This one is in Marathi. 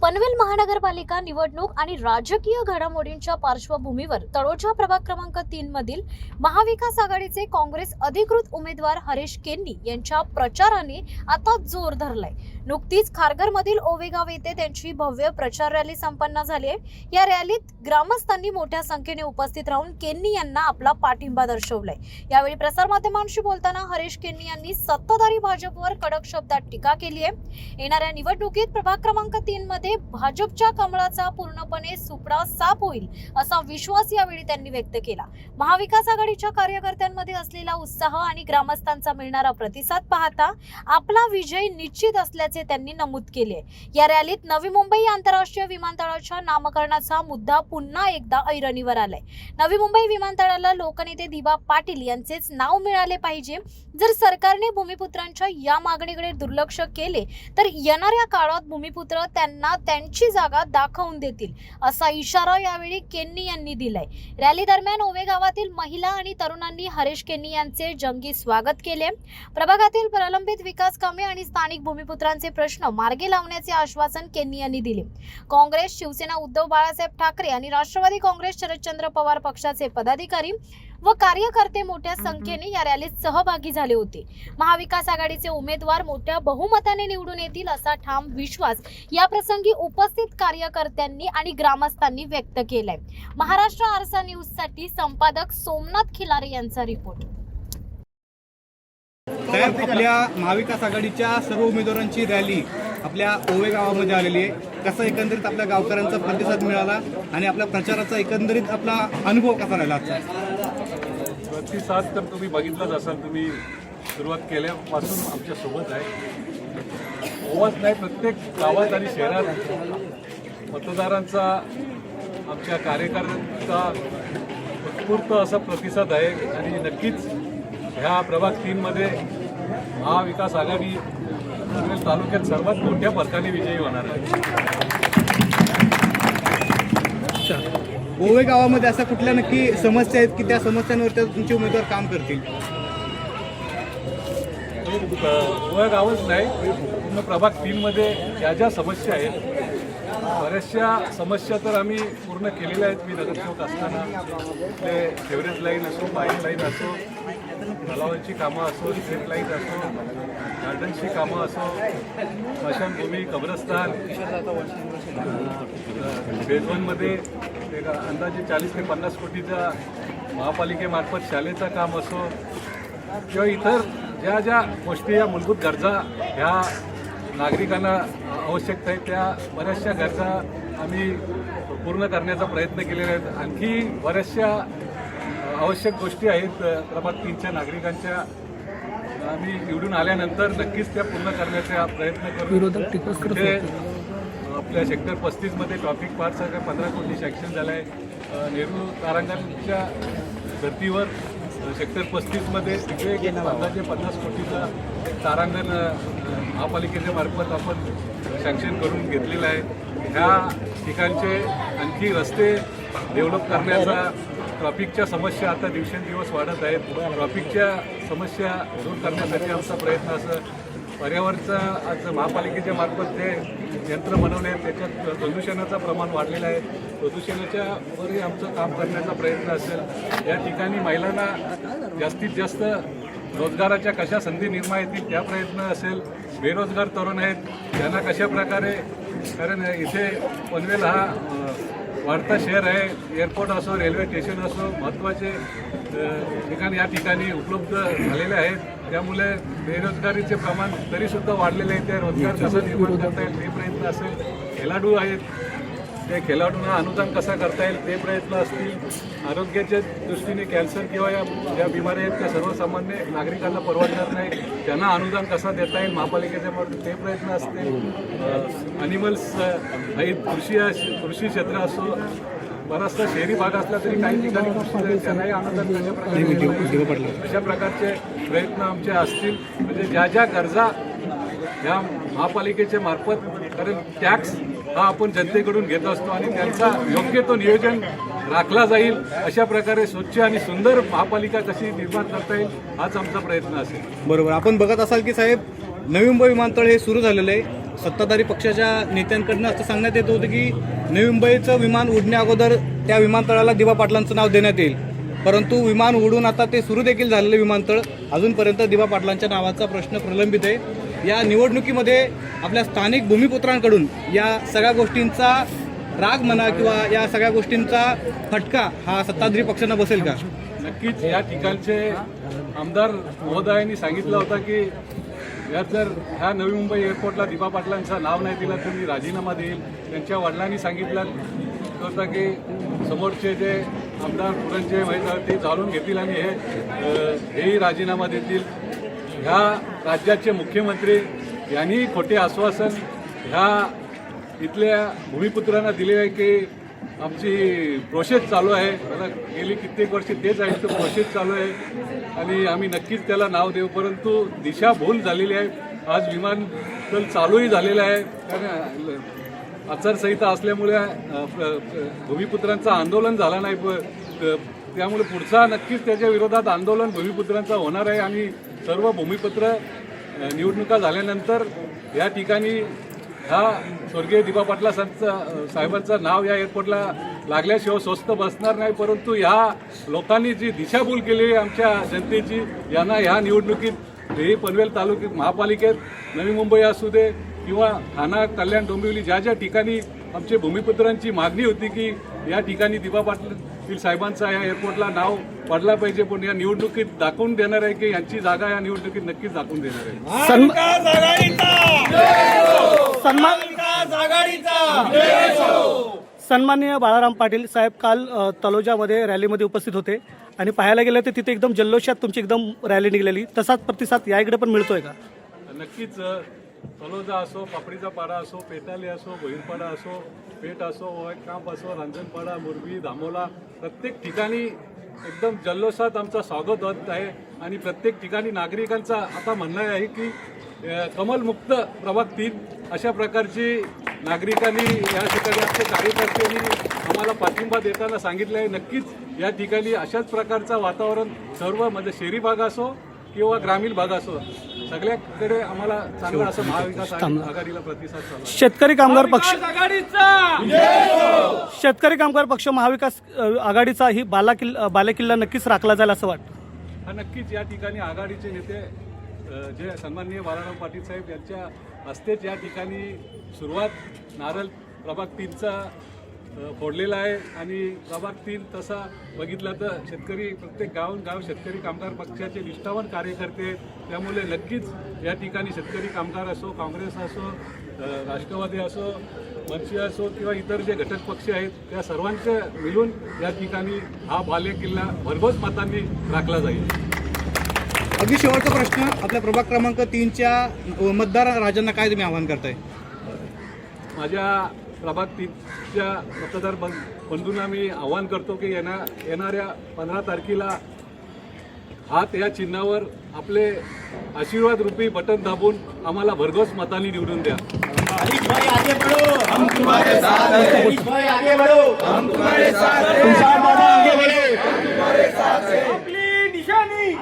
पनवेल महानगरपालिका निवडणूक आणि राजकीय घडामोडींच्या पार्श्वभूमीवर तळोजा प्रभाग क्रमांक 3 मधील महाविकास आघाडीचे काँग्रेस अधिकृत उमेदवार हरीश केन्नी यांच्या प्रचाराने आता जोर धरलाय। नुकतीच खारघरमधील ओवेगाव येथे त्यांची भव्य प्रचार रॅली संपन्न झाली आहे। या रॅलीत ग्रामस्थांनी मोठ्या संख्येने उपस्थित राहून केन्नी यांना आपला पाठिंबा दर्शवलाय। यावेळी प्रसारमाध्यमांशी बोलताना हरीश केन्नी यांनी सत्ताधारी भाजपवर कडक शब्दात टीका केली आहे। येणाऱ्या निवडणुकीत प्रभाग क्रमांक 3 मध्ये भाजपच्या कमळाचा पूर्णपणे सुपडा साफ होईल असा विश्वास यावेळी त्यांनी व्यक्त केला। महाविकास आघाडीच्या कार्यकर्त्यांमध्ये असलेला उत्साह आणि ग्रामस्थांचा मिळणारा प्रतिसाद पाहता आपला विजय निश्चित असल्याचे त्यांनी नमूद केले। या रॅलीत नवी मुंबई आंतरराष्ट्रीय विमानतळाच्या नामकरणाचा मुद्दा पुन्हा एकदा ऐरणीवर आलाय। नवी मुंबई विमानतळाला लोकनेते दिबा पाटील यांचेच नाव मिळाले पाहिजे। जर सरकारने भूमिपुत्रांच्या या मागणीकडे दुर्लक्ष केले तर येणाऱ्या काळात भूमिपुत्र त्यांना त्यांची जागा दाखवून देतील असा इशारा यावेळी केन्नी यांनी दिलाय। रॅली दरम्यान ओवे गावातील महिला आणि तरुणांनी हरीश केन्नी यांचे जंगी स्वागत केले। प्रभागातील प्रलंबित विकास कामे आणि स्थानिक भूमिपुत्रांचे प्रश्न मार्गी लावण्याचे आश्वासन केन्नी यांनी दिले। काँग्रेस, शिवसेना उद्धव बाळासाहेब ठाकरे आणि राष्ट्रवादी काँग्रेस शरदचंद्र पवार पक्षाचे पदाधिकारी व कार्यकर्ते मोठ्या संख्येने या रॅलीत सहभागी झाले होते। महाविकास आघाडीचे उमेदवार मोठ्या बहुमताने निवडून येतील असा ठाम विश्वास या प्रसंगी उपस्थित कार्यकर्त्यांनी आणि ग्रामस्थांनी व्यक्त केलाय। महाराष्ट्र आरसा न्यूज साठी संपादक सोमनाथ खिलारे यांचा रिपोर्ट। आपल्या महाविकास आघाडीच्या सर्व उमेदवारांची रॅली आपल्या ओवे गावामध्ये आलेली आहे। कसा एकंदरीत आपल्या गावकऱ्यांचा प्रतिसाद मिळाला आणि आपल्या प्रचाराचा एकंदरीत आपला अनुभव कसा राहिला आजचा? प्रतिसाद तर तुम्ही बघितलाच असाल। तुम्ही सुरुवात केल्यापासून आमच्या सोबत आहे। ओवाच नाही, प्रत्येक गावात आणि शहरात मतदारांचा, आमच्या कार्यकर्त्यांचा उत्स्फूर्त असा प्रतिसाद आहे आणि नक्कीच ह्या प्रभाग 3 मध्ये महाविकास आघाडी पनवेल तालुक्यात सर्वात मोठ्या फरकाने विजयी होणार आहे। ओवे गावामध्ये अशा कुठल्या नक्की समस्या आहेत की त्या समस्यांवर तुमचे उमेदवार काम करतील? ओवे गावच नाही, पूर्ण प्रभाग 3 मध्ये ज्या ज्या समस्या आहेत, बऱ्याचशा समस्या तर आम्ही पूर्ण केलेल्या आहेत। मी नगरसेवक असताना ते फेवरेज लाईन असो, पाईप लाईन असो, तलावांची कामं असो, स्ट्रीट लाईट असो, गार्डनची कामं असो, स्मशानभूमी, कब्रस्तान, फेज 1 मध्ये अंदाजे 40 ते 50 कोटीचा महापालिकेमार्फत शाळेचं काम असो किंवा इतर ज्या ज्या गोष्टी, या मूलभूत गरजा ह्या नागरिकांना आवश्यक आहेत, त्या बऱ्याचशा गरजा आम्ही पूर्ण करण्याचा प्रयत्न केलेला आहे। आणखी बऱ्याचशा आवश्यक गोष्टी आहेत प्रभाग 3च्या नागरिकांच्या, आम्ही निवडून आल्यानंतर नक्कीच त्या पूर्ण करण्याचा प्रयत्न करू। ते आपल्या सेक्टर 35 मध्ये ट्रॉफिक पार्कसारखा 15 कोटी सँक्शन झाला आहे। नेहरू तारांगणच्या धर्तीवर सेक्टर 35 मध्ये तिथे अंदाजे 50 कोटीचा तारांगण महापालिकेच्या मार्फत आपण सँक्शन करून घेतलेलं आहे। ह्या ठिकाणचे आणखी रस्ते डेव्हलप करण्याचा, ट्रॉफिकच्या समस्या आता दिवसेंदिवस वाढत आहेत, ट्रॉफिकच्या समस्या दूर करण्यासाठी आमचा प्रयत्न असं पर्यावरणाचं आज महापालिकेच्या मार्फत जे यंत्र बनवले आहेत त्याच्यात प्रदूषणाचं प्रमाण वाढलेलं आहे। प्रदूषणाच्या वरही आमचं काम करण्याचा प्रयत्न असेल। या ठिकाणी महिलांना जास्तीत जास्त रोजगाराच्या कशा संधी निर्माण येतील त्या प्रयत्न असेल। बेरोजगार तरुण आहेत त्यांना कशा प्रकारे, कारण इथे पनवेल हा वाढता शहर आहे, एअरपोर्ट असो, रेल्वे स्टेशन असो, महत्त्वाचे ठिकाण या ठिकाणी उपलब्ध झालेले आहेत। त्यामुळे बेरोजगारीचे प्रमाण तरीसुद्धा वाढलेले आहे। ते रोजगार कसा निर्माण करता येईल ते प्रयत्न असेल। खेळाडू आहेत, ते खेळाडूंना अनुदान कसा करता येईल ते प्रयत्न असतील। आरोग्याच्या दृष्टीने कॅन्सर किंवा या बिमाऱ्या आहेत त्या सर्वसामान्य नागरिकांना परवडणार नाही, त्यांना अनुदान कसा देता येईल महापालिकेच्या मार्फत ते प्रयत्न असतील। ॲनिमल्स आहेत, कृषी क्षेत्र असो, बराचसा शहरी भाग असला तरी काही ठिकाणी त्यांनाही अनुदान अशा प्रकारचे प्रयत्न आमचे असतील। म्हणजे ज्या ज्या गरजा ह्या महापालिकेच्या मार्फत, कारण टॅक्स हा आपण जनतेकडून घेत असतो आणि त्यांचा योग्य तो नियोजन राखला जाईल अशा प्रकारे स्वच्छ आणि सुंदर महापालिका कशी निर्माण करता येईल हाच आमचा प्रयत्न असेल। बरोबर, आपण बघत असाल की साहेब, नवी मुंबई विमानतळ हे सुरू झालेलं आहे। सत्ताधारी पक्षाच्या नेत्यांकडनं असं सांगण्यात येत होतं की नवी मुंबईचं विमान उडण्या अगोदर त्या विमानतळाला दिवा पाटलांचं नाव देण्यात येईल, परंतु विमान उडून आता ते सुरू देखील झालेलं विमानतळ अजूनपर्यंत दिवा पाटलांच्या नावाचा प्रश्न प्रलंबित आहे। या निवडणुकीमध्ये आपल्या स्थानिक भूमिपुत्रांकडून या सगळ्या गोष्टींचा राग म्हणा किंवा या सगळ्या गोष्टींचा फटका हा सत्ताधारी पक्षांना बसेल का? नक्कीच या ठिकाणचे आमदार महोदयांनी सांगितलं होतं की यात जर ह्या नवी मुंबई एअरपोर्टला दिवा पाटलांचं नाव नाही दिलं तर मी राजीनामा देईल। त्यांच्या वडिलांनी सांगितलं होतं की समोरचे जे आमदार पुरणचे माहीत ते जाणून घेतील आणि हेही राजीनामा देतील। ह्या राज्याचे मुख्यमंत्री यांनी खोटे आश्वासन ह्या इथल्या भूमिपुत्रांना दिले आहे की आमची प्रोसेस चालू आहे। आता गेली कित्येक वर्षे तेच आहे, तो प्रोसेस चालू आहे आणि आम्ही नक्कीच त्याला नाव देऊ, परंतु दिशाभूल झालेली आहे। आज विमानतळ चालूही झालेलं आहे, कारण आचारसंहिता असल्यामुळे भूमिपुत्रांचं आंदोलन झालं नाही, त्यामुळे पुढचा नक्कीच त्याच्या विरोधात आंदोलन भूमिपुत्रांचं होणार आहे आणि सर्व भूमिपुत्र निवडणुका झाल्यानंतर या ठिकाणी ह्या स्वर्गीय दिवा पाटला साहेबांचं नाव या एअरपोर्टला लागल्याशिवाय स्वस्त बसणार नाही। परंतु ह्या लोकांनी जी दिशाभूल केली आहे आमच्या जनतेची, यांना ह्या निवडणुकीत हे पनवेल तालुक्यात महापालिकेत नवी मुंबई असू दे किंवा ठाणा कल्याण डोंबिवली ज्या ज्या ठिकाणी आमचे भूमिपुत्रांची मागणी होती की या ठिकाणी दिवा पाटील साहेबांचा या एअरपोर्टला नाव पडला पाहिजे, पण या निवडणुकीत दाखवून देणार आहे की यांची जागा या निवडणुकीत नक्कीच दाखवून देणार आहे। सन्माननीय बाळाराम पाटील साहेब काल तलोजामध्ये रॅलीमध्ये उपस्थित होते आणि पाहायला गेलं तर तिथे एकदम जल्लोषात तुमची एकदम रॅली निघलेली, तसाच प्रतिसाद या इकडे पण मिळतोय का? नक्कीच तलोजा असो, पापडीचा पाडा असो, पेटाले असो, भोईरपाडा असो, पेठ असो, कांप असो, रांजणपाडा, मुरबी, धामोला, प्रत्येक ठिकाणी एकदम जल्लोषात आमचं स्वागत होत आहे आणि प्रत्येक ठिकाणी नागरिकांचा आता म्हणणं आहे की कमलमुक्त प्रभाग 3 अशा प्रकारची नागरिकांनी या ठिकाणी आमच्या कार्यकर्त्यांनी आम्हाला पाठिंबा देताना सांगितलं आहे। नक्कीच या ठिकाणी अशाच प्रकारचं वातावरण सर्व म्हणजे शहरी भाग असो किंवा ग्रामीण भाग असो सगळ्याकडे आम्हाला चांगला असं महाविकास आघाडीला प्रतिसाद चालू आहे। शेतकरी कामगार पक्ष महाविकास आघाडीचा ही बालेकिल्ला नक्कीच राखला जाईल असं वाटतं? हा नक्कीच या ठिकाणी आघाडीचे नेते जे सन्माननीय बाळाराम पाटील साहेब यांच्या हस्तेच या ठिकाणी सुरुवात नारळ प्रभाग 3चा फोडलेला आहे आणि प्रभाग 3 तसा बघितला तर शेतकरी प्रत्येक गाव शेतकरी कामगार पक्षाचे निष्ठावान कार्यकर्ते आहेत, त्यामुळे नक्कीच या ठिकाणी शेतकरी कामगार असो, काँग्रेस असो, राष्ट्रवादी असो, मनसे असो किंवा इतर जे घटक पक्ष आहेत त्या सर्वांचे मिळून या ठिकाणी हा बालेकिल्ला भरघोस मतांनी राखला जाईल। अगदी शेवटचा प्रश्न, आपल्या प्रभाग क्रमांक 3च्या मतदार राजांना काय तुम्ही आवाहन करताय? माझ्या प्रभाग 3च्या मतदार बंधूंना मी आवाहन करतो की येणाऱ्या 15 तारखेला हात या चिन्हावर आपले आशीर्वाद रूपी बटन दाबून आम्हाला भरघोस मतांनी निवडून द्या। अपनी निशानी